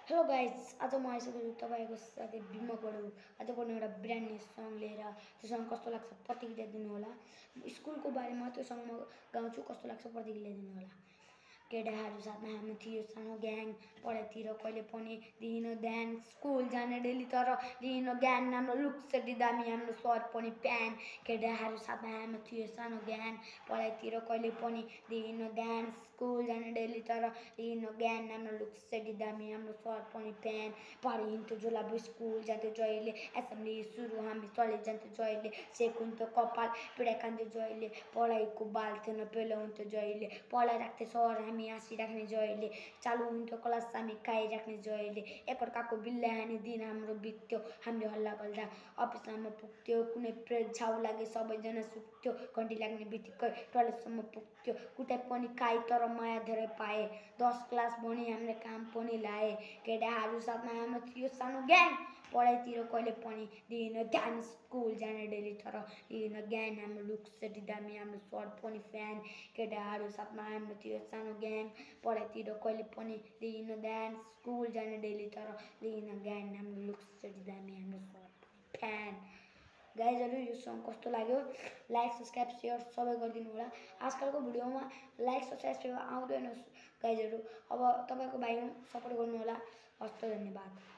Hello guys, आज म आइसकेको छु तपाईँको साथै बिमबाट आज पनि एउटा ब्रान्ड न्यू सङ लिएर। त्यो सङ कस्तो लाग्छ प्रतिक्रिया दिनु होला। स्कुलको बारेमा त्यो सङ म गाउँछु, कस्तो लाग्छ प्रतिक्रिया दिनु होला। केटाहरू साथमा हामी थियो सानो ग्याङ, पढाइतिर कहिले पनि दिइन ध्यान, स्कुल जाने डेली तर दिइन ज्ञान, हाम्रो लुक्स यति दामी, हाम्रो सर पनि प्यान। केटाहरू साथमा हामी थियो सानो ग्याङ, पढाइतिर कहिले पनि दिइन ध्यान, स्कुल जाने डेली तर दिइन ज्ञान, हाम्रो लुक्स यति दामी, हाम्रो सर पनि प्यान। पढाइ हिँड्थ्यो जोलाबु स्कुल जान्थ्यो जहिले, एसेम्ब्ली सुरु हामी चले जान्थ्यो जहिले, सेक हुन्थ्यो कपाल पिडाइ खान्थ्यो जहिले, पढाइको बाल थिएन पेलो हुन्थ्यो जहिले, पढाइ राख्थे सर हामी हाँसिराख्ने जहिले, चालु हुन्थ्यो क्लास हामी खाइराख्ने जहिले, एकअर्काको बिल्ला हानी दिन हाम्रो बित्थ्यो, हामीले हल्ला गर्दा अफिससम्म पुग्थ्यो, कुनै प्रेड छाउ लागे सबैजना सुत्थ्यो, घन्टी लाग्ने बित्तिकै टोयलेटसम्म पुग्थ्यो, कुटाइ पनि खाए तर माया धेरै पाए, 10 क्लास भनी हामीले काम पनि लाए। केटाहरू साथमा हाम्रो थियो सानो ग्याङ, पढाइतिर कहिले पनि दिइन ध्यान, स्कुल जाने डेली तर दिइन ज्ञान, हाम्रो लुक्स यति दामी, हाम्रो सर पनि फ्यान। केटाहरू साथमा हाम्रो थियो सानो ग्याङ, पढाइतिर कहिले पनि दिइन ध्यान, स्कुल जाने डेली तर दिइन ज्ञान, हाम्रो लुक्स यति दामी, हाम्रो सर पनि फ्यान। गाइजहरू यो सङ कस्तो लाग्यो लाइक सब्सक्राइब सेयर सबै गरिदिनु होला। आजकलको भिडियोमा लाइक सब्सक्राइब आउँदैन गाइजहरू, अब तपाईँको भाइ सपोर्ट गर्नु होला। हस्त धन्यवाद।